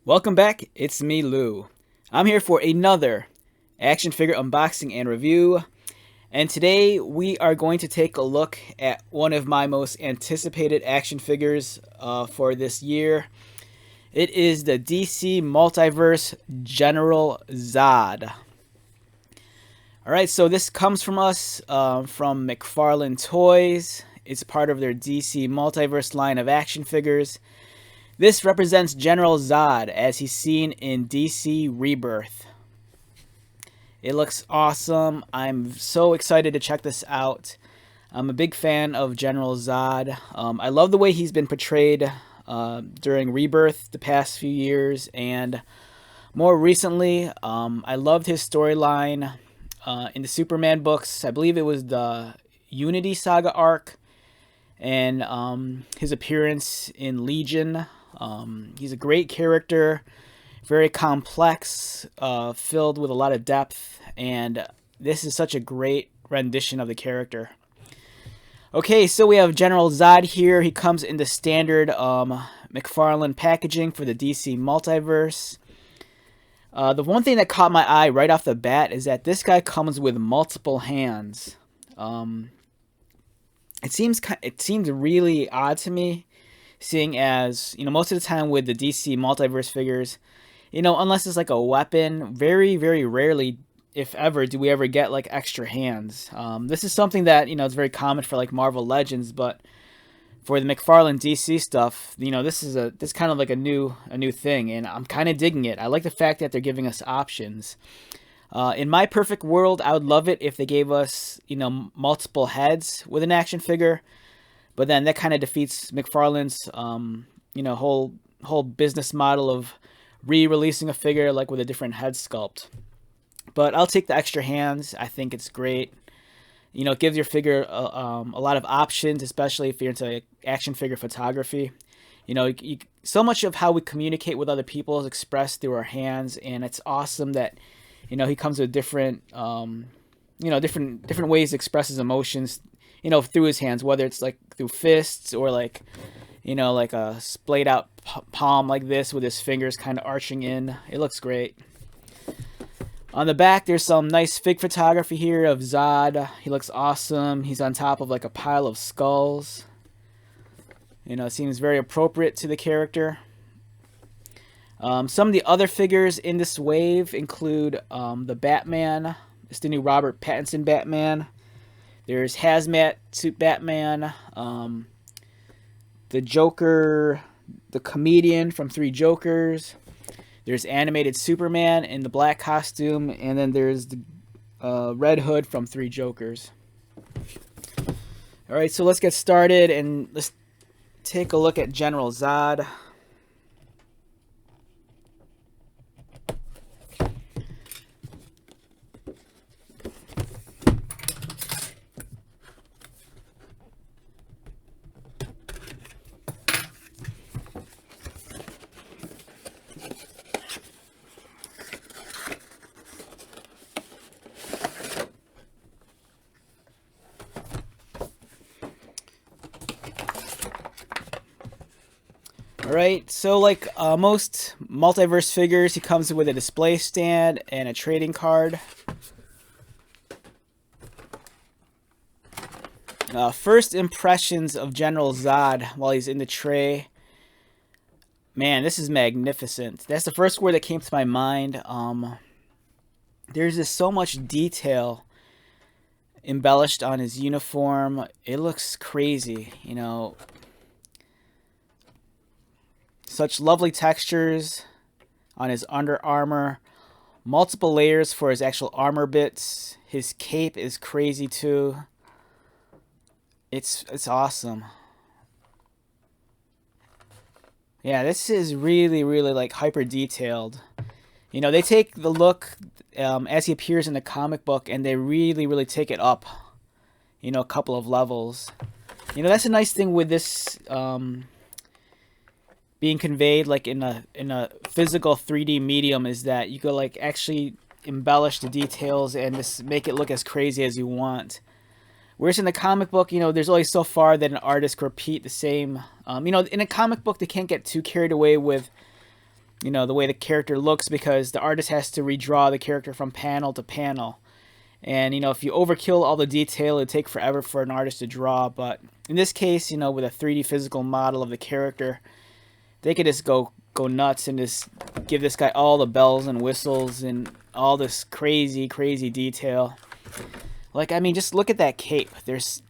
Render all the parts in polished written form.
Welcome back, it's me, Lou. I'm here for another action figure unboxing and review, and today we are going to take a look at one of my most anticipated action figures for this year. It is the DC Multiverse General Zod. Alright, so this comes from us from McFarlane Toys. It's part of their DC Multiverse line of action figures. This represents General Zod as he's seen in DC Rebirth. It looks awesome. I'm so excited to check this out. I'm a big fan of General Zod. I love the way he's been portrayed during Rebirth the past few years, and more recently, I loved his storyline in the Superman books. I believe it was the Unity Saga arc, and his appearance in Legion. He's a great character, very complex, filled with a lot of depth, and this is such a great rendition of the character. Okay, so we have General Zod here. He comes in the standard McFarlane packaging for the DC Multiverse. The one thing that caught my eye right off the bat is that this guy comes with multiple hands. It seems really odd to me, seeing as, most of the time with the DC Multiverse figures, unless it's like a weapon, very, very rarely, if ever, do we ever get like extra hands. This is something that, is very common for like Marvel Legends, but for the McFarlane DC stuff, this kind of like a new thing, and I'm kind of digging it. I like the fact that they're giving us options. In my perfect world, I would love it if they gave us, multiple heads with an action figure. But then that kind of defeats McFarlane's, whole business model of re-releasing a figure like with a different head sculpt. But I'll take the extra hands. I think it's great. It gives your figure a lot of options, especially if you're into action figure photography. So much of how we communicate with other people is expressed through our hands, and it's awesome that, he comes with different, different ways to express his emotions, through his hands, whether it's like through fists or like, like a splayed out palm like this with his fingers kind of arching in. It looks great. On the back, there's some nice fig photography here of Zod. He looks awesome. He's on top of like a pile of skulls. It seems very appropriate to the character. Some of the other figures in this wave include the Batman. It's the new Robert Pattinson Batman. There's Hazmat Suit Batman, the Joker, the comedian from Three Jokers. There's animated Superman in the black costume, and then there's the Red Hood from Three Jokers. All right, so let's get started and let's take a look at General Zod. Alright, so like most Multiverse figures, he comes with a display stand and a trading card. First impressions of General Zod while he's in the tray. Man, this is magnificent. That's the first word that came to my mind. There's just so much detail embellished on his uniform. It looks crazy, Such lovely textures on his under armor. Multiple layers for his actual armor bits. His cape is crazy too. It's awesome. Yeah, this is really, really like hyper detailed. They take the look as he appears in the comic book, and they really, really take it up, a couple of levels. That's a nice thing with this being conveyed like in a physical 3D medium, is that you could like actually embellish the details and just make it look as crazy as you want. Whereas in the comic book, there's only so far that an artist can repeat the same. In a comic book, they can't get too carried away with you know, the way the character looks, because the artist has to redraw the character from panel to panel. And, you know, if you overkill all the detail, it'd take forever for an artist to draw. But in this case, you know, with a 3D physical model of the character, they could just go nuts and just give this guy all the bells and whistles and all this crazy, crazy detail. Like, I mean, just look at that cape. There's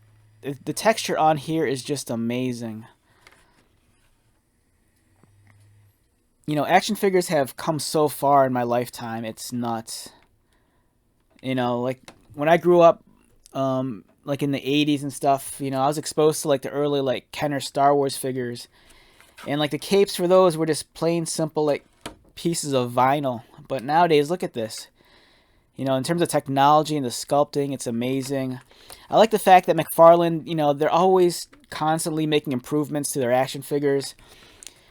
the texture on here is just amazing. You know, action figures have come so far in my lifetime. It's nuts. You know, like when I grew up, like in the 80s and stuff, you know, I was exposed to like the early like Kenner Star Wars figures. And like the capes for those were just plain simple like pieces of vinyl. But nowadays, look at this. You know, in terms of technology and the sculpting, it's amazing. I like the fact that McFarlane, you know, they're always constantly making improvements to their action figures.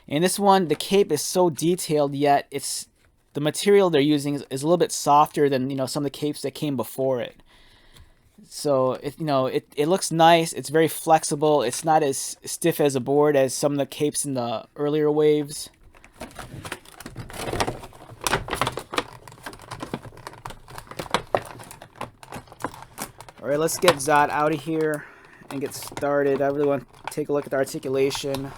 In this one, the cape is so detailed, yet it's the material they're using is a little bit softer than, you know, some of the capes that came before it. So it looks nice. It's very flexible. It's not as stiff as a board as some of the capes in the earlier waves. All right, let's get Zod out of here and get started. I really want to take a look at the articulation.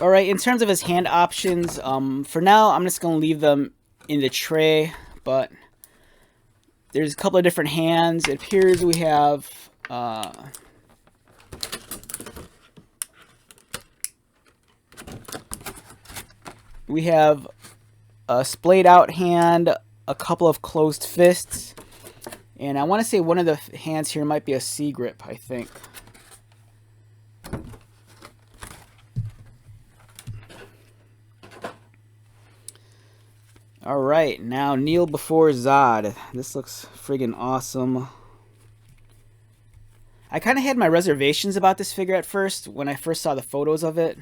Alright, in terms of his hand options, for now I'm just going to leave them in the tray, but there's a couple of different hands. It appears we have a splayed out hand, a couple of closed fists, and I want to say one of the hands here might be a C grip, I think. Alright, now kneel before Zod. This looks friggin' awesome. I kind of had my reservations about this figure at first when I first saw the photos of it.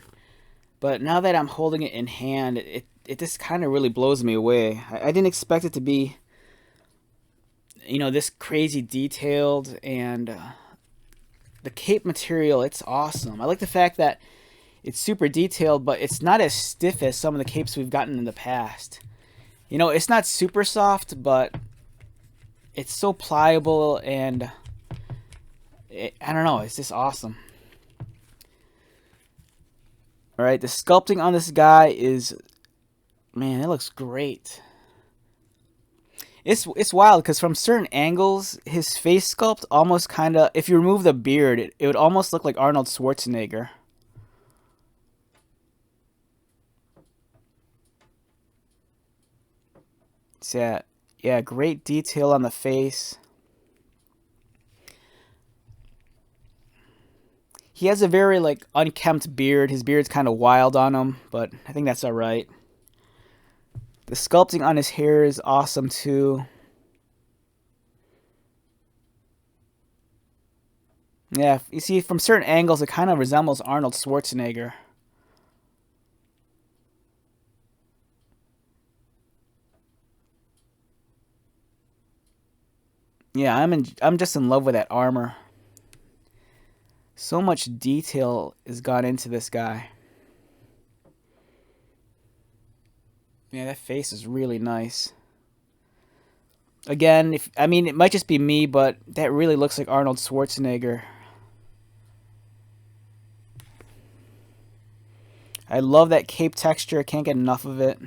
But now that I'm holding it in hand, it just kind of really blows me away. I didn't expect it to be, you know, this crazy detailed, and the cape material, it's awesome. I like the fact that it's super detailed, but it's not as stiff as some of the capes we've gotten in the past. You know, it's not super soft, but it's so pliable, and I don't know, it's just awesome. Alright, the sculpting on this guy is, man, it looks great. It's wild, because from certain angles, his face sculpt almost kind of, if you remove the beard, it would almost look like Arnold Schwarzenegger. Yeah, great detail on the face. He has a very like unkempt beard. His beard's kind of wild on him, but I think that's alright. The sculpting on his hair is awesome too. Yeah, you see from certain angles it kind of resembles Arnold Schwarzenegger. Yeah, I'm just in love with that armor. So much detail has gone into this guy. Yeah, that face is really nice. Again, I mean, it might just be me, but that really looks like Arnold Schwarzenegger. I love that cape texture. I can't get enough of it.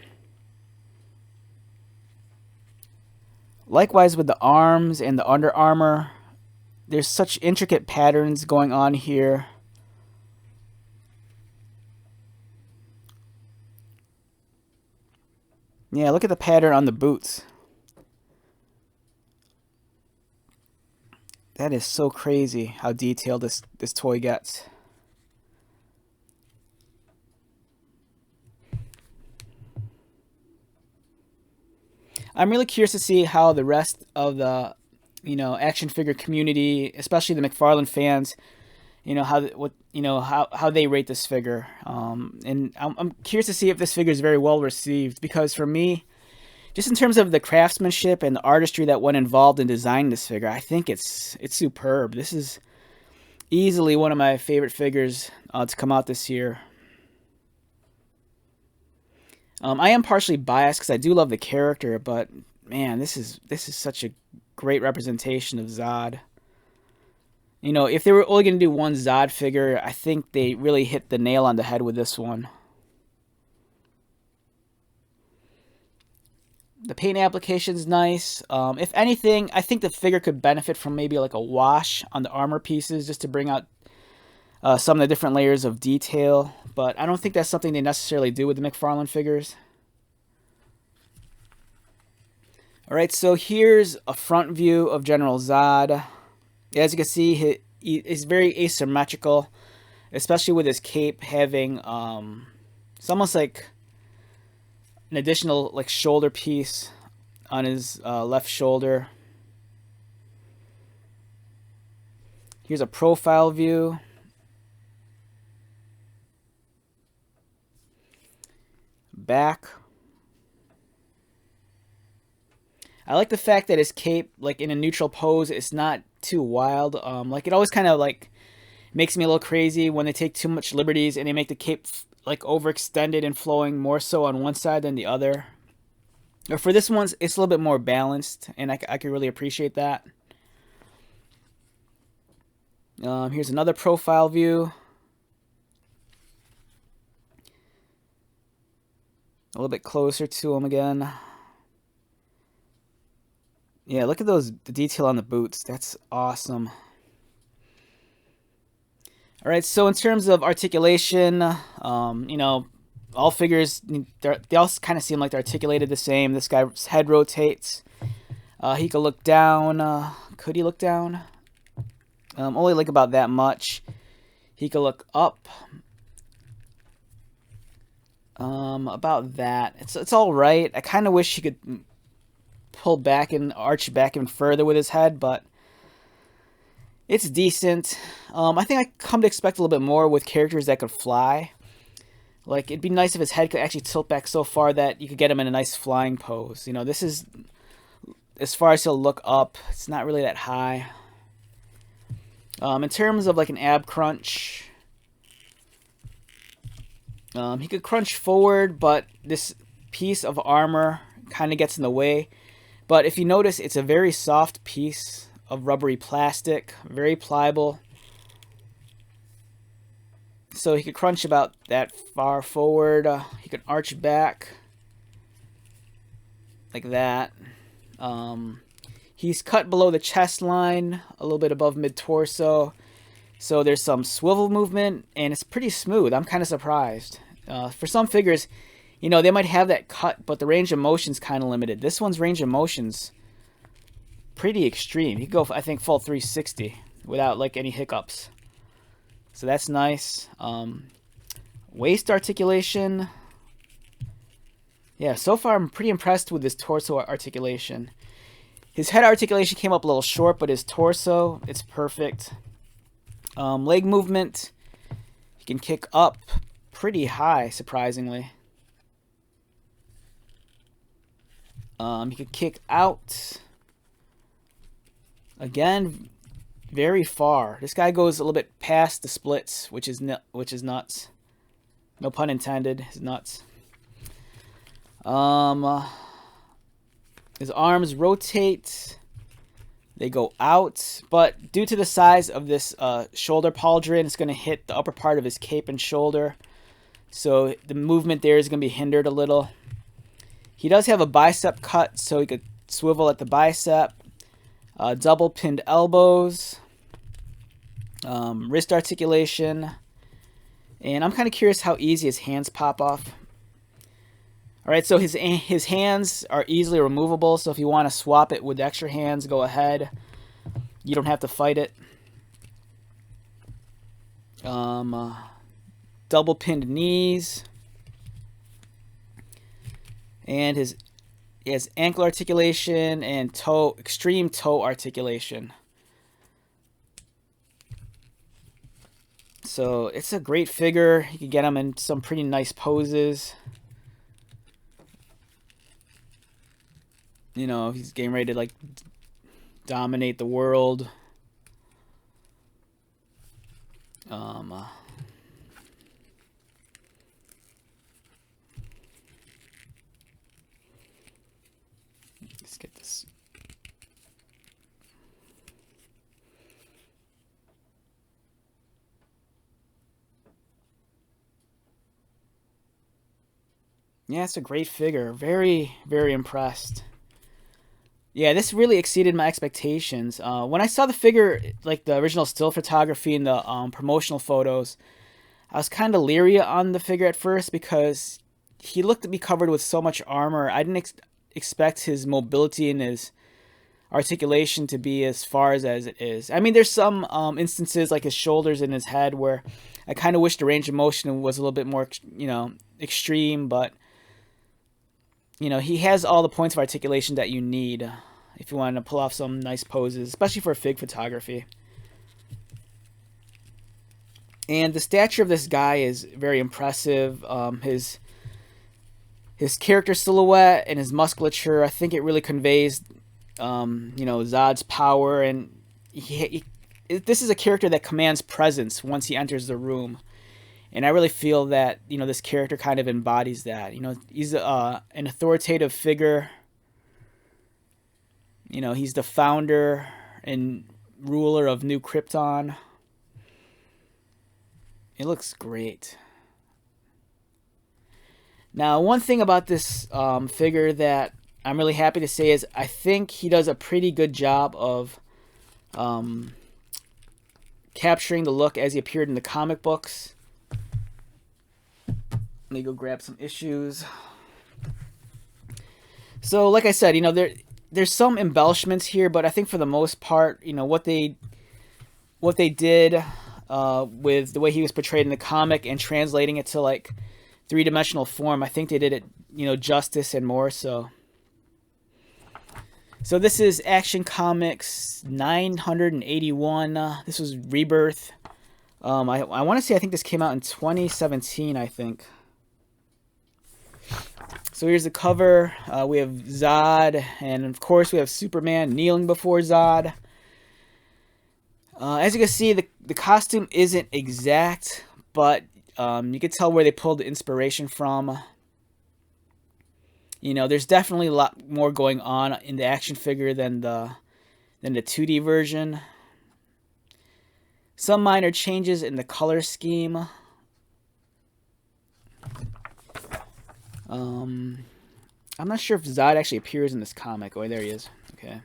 Likewise with the arms and the under armor. There's such intricate patterns going on here. Yeah, look at the pattern on the boots. That is so crazy how detailed this toy gets. I'm really curious to see how the rest of the action figure community, especially the McFarlane fans, how they rate this figure. And I'm curious to see if this figure is very well received, because for me, just in terms of the craftsmanship and the artistry that went involved in designing this figure, I think it's superb. This is easily one of my favorite figures to come out this year. I am partially biased because I do love the character, but man, this is such a great representation of Zod. If they were only going to do one Zod figure, I think they really hit the nail on the head with this one. The paint application's nice. If anything, I think the figure could benefit from maybe like a wash on the armor pieces, just to bring out some of the different layers of detail. But I don't think that's something they necessarily do with the McFarlane figures. Alright, so here's a front view of General Zod. As you can see, he's very asymmetrical, especially with his cape having it's almost like an additional like shoulder piece on his left shoulder. Here's a profile view. Back. I like the fact that his cape, like in a neutral pose, it's not too wild. Like it always kind of like makes me a little crazy when they take too much liberties and they make the cape like overextended and flowing more so on one side than the other. But for this one, it's a little bit more balanced, and I can really appreciate that. Here's another profile view. A little bit closer to him again. Yeah, look at the detail on the boots. That's awesome. Alright, so in terms of articulation, all figures, they all kind of seem like they're articulated the same. This guy's head rotates. He could look down. Could he look down? Only like about that much. He could look up. About that. It's all right. I kind of wish he could pull back and arch back even further with his head, but it's decent. I think I come to expect a little bit more with characters that could fly. Like, it'd be nice if his head could actually tilt back so far that you could get him in a nice flying pose. This is, as far as he'll look up, it's not really that high. In terms of like an ab crunch, he could crunch forward, but this piece of armor kind of gets in the way. But if you notice, it's a very soft piece of rubbery plastic, very pliable. So he could crunch about that far forward. He could arch back like that. He's cut below the chest line, a little bit above mid-torso. So there's some swivel movement, and it's pretty smooth. I'm kind of surprised. For some figures, they might have that cut, but the range of motion's kind of limited. This one's range of motion's pretty extreme. He could go, I think, full 360 without like any hiccups. So that's nice. Waist articulation. Yeah, so far I'm pretty impressed with his torso articulation. His head articulation came up a little short, but his torso, it's perfect. Leg movement, he can kick up pretty high, surprisingly. He could kick out, again, very far. This guy goes a little bit past the splits, which is nuts. No pun intended. It's nuts. His arms rotate. They go out, but due to the size of this shoulder pauldron, it's going to hit the upper part of his cape and shoulder. So the movement there is going to be hindered a little. He does have a bicep cut, so he could swivel at the bicep. Double pinned elbows. Wrist articulation. And I'm kind of curious how easy his hands pop off. Alright, so his hands are easily removable, so if you want to swap it with extra hands, go ahead. You don't have to fight it. Double pinned knees. And He has ankle articulation and extreme toe articulation. So it's a great figure. You can get him in some pretty nice poses. You know, he's getting ready to like dominate the world. Let's get this. Yeah, it's a great figure. Very, very impressed. Yeah, this really exceeded my expectations. When I saw the figure, like the original still photography and the promotional photos, I was kind of leery on the figure at first because he looked to be covered with so much armor. I didn't expect his mobility and his articulation to be as far as it is. I mean, there's some instances like his shoulders and his head where I kind of wish the range of motion was a little bit more, you know, extreme, but you know, he has all the points of articulation that you need if you want to pull off some nice poses, especially for fig photography. And the stature of this guy is very impressive. His character silhouette and his musculature, I think it really conveys, you know, Zod's power. And this is a character that commands presence once he enters the room. And I really feel that, you know, this character kind of embodies that. You know, he's an authoritative figure. You know, he's the founder and ruler of New Krypton. It looks great. Now, one thing about this figure that I'm really happy to say is I think he does a pretty good job of capturing the look as he appeared in the comic books. Let me go grab some issues. So, like I said, you know, there's some embellishments here, but I think for the most part, you know, what they did with the way he was portrayed in the comic and translating it to like three-dimensional form, I think they did it, you know, justice and more so. So this is Action Comics 981. This was Rebirth. I want to say I think this came out in 2017, I think. So here's the cover. We have Zod, and of course we have Superman kneeling before Zod. As you can see, the costume isn't exact, but you can tell where they pulled the inspiration from. You know, there's definitely a lot more going on in the action figure than the 2D version. Some minor changes in the color scheme. I'm not sure if Zod actually appears in this comic. Oh, there he is. Okay.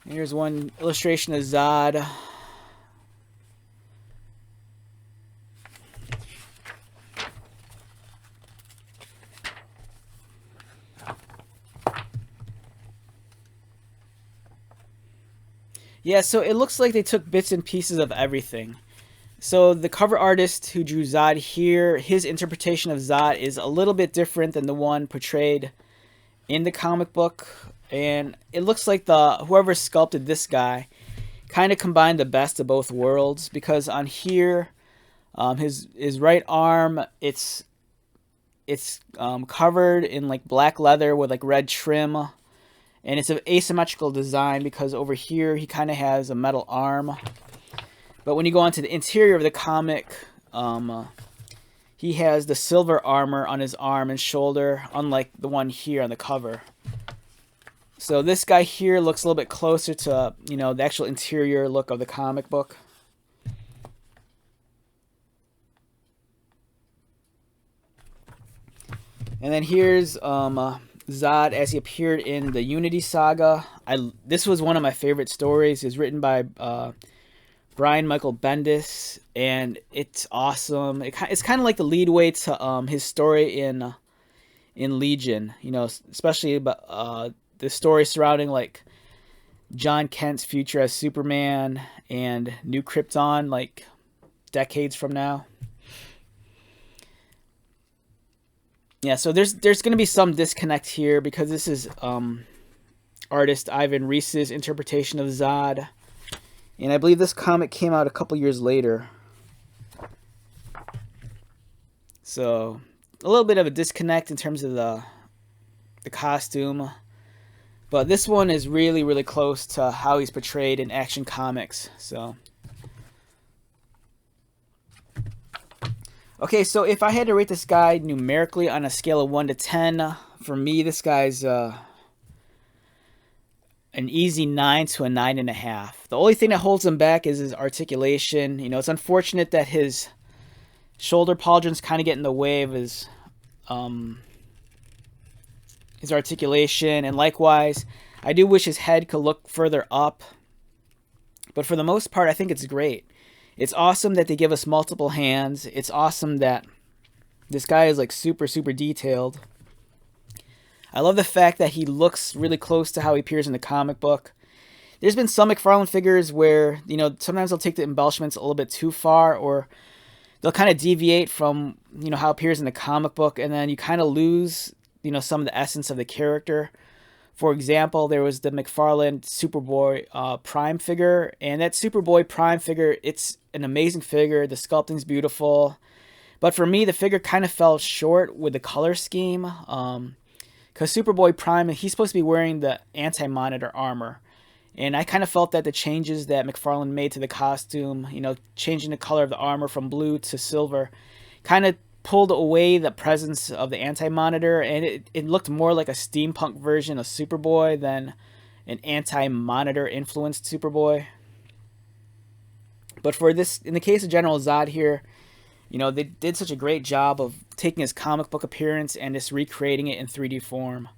Here's one illustration of Zod. Yeah, so it looks like they took bits and pieces of everything. So the cover artist who drew Zod here, his interpretation of Zod is a little bit different than the one portrayed in the comic book. And it looks like whoever sculpted this guy kind of combined the best of both worlds, because on here, his right arm, it's covered in like black leather with like red trim, and it's an asymmetrical design because over here he kind of has a metal arm. But when you go onto the interior of the comic, he has the silver armor on his arm and shoulder, unlike the one here on the cover. So this guy here looks a little bit closer to, you know, the actual interior look of the comic book. And then here's Zod as he appeared in the Unity Saga. This was one of my favorite stories. It's written by Brian Michael Bendis, and it's awesome. It's kind of like the lead way to his story in Legion. You know, especially about the story surrounding like John Kent's future as Superman and New Krypton, like decades from now. Yeah, so there's going to be some disconnect here because this is artist Ivan Reis's interpretation of Zod. And I believe this comic came out a couple years later. So a little bit of a disconnect in terms of the costume. But this one is really, really close to how he's portrayed in Action Comics. So, okay, so if I had to rate this guy numerically on a scale of 1 to 10, for me, this guy's an easy 9 to a 9.5. The only thing that holds him back is his articulation. You know, it's unfortunate that his shoulder pauldrons kind of get in the way of his articulation, and likewise, I do wish his head could look further up. But for the most part, I think it's great. It's awesome that they give us multiple hands. It's awesome that this guy is like super, super detailed. I love the fact that he looks really close to how he appears in the comic book. There's been some McFarlane figures where, you know, sometimes they'll take the embellishments a little bit too far, or they'll kind of deviate from, you know, how it appears in the comic book, and then you kind of lose, you know, some of the essence of the character. For example, there was the McFarlane Superboy Prime figure, and that Superboy Prime figure, it's an amazing figure. The sculpting's beautiful, but for me, the figure kind of fell short with the color scheme. Because Superboy Prime, he's supposed to be wearing the anti-monitor armor, and I kind of felt that the changes that McFarlane made to the costume, you know, changing the color of the armor from blue to silver, kind of pulled away the presence of the anti-monitor, and it looked more like a steampunk version of Superboy than an anti-monitor influenced Superboy. But for this, in the case of General Zod here, you know, they did such a great job of taking his comic book appearance and just recreating it in 3D form.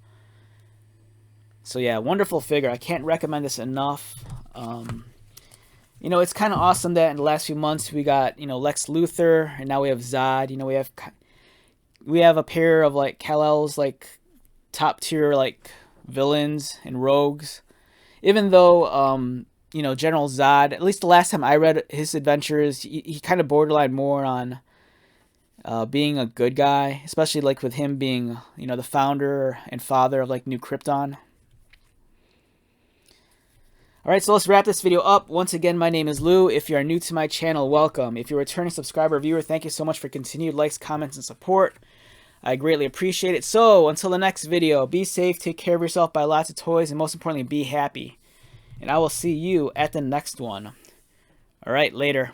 So yeah, wonderful figure. I can't recommend this enough. You know, it's kind of awesome that in the last few months we got, you know, Lex Luthor, and now we have Zod. You know, we have a pair of like Kal-El's like top tier like villains and rogues. Even though you know, General Zod, at least the last time I read his adventures, he kind of borderline more on being a good guy, especially like with him being, you know, the founder and father of like New Krypton. Alright, so let's wrap this video up. Once again, my name is Lou. If you are new to my channel, welcome. If you're a returning subscriber or viewer, thank you so much for continued likes, comments, and support. I greatly appreciate it. So, until the next video, be safe, take care of yourself, buy lots of toys, and most importantly, be happy. And I will see you at the next one. Alright, later.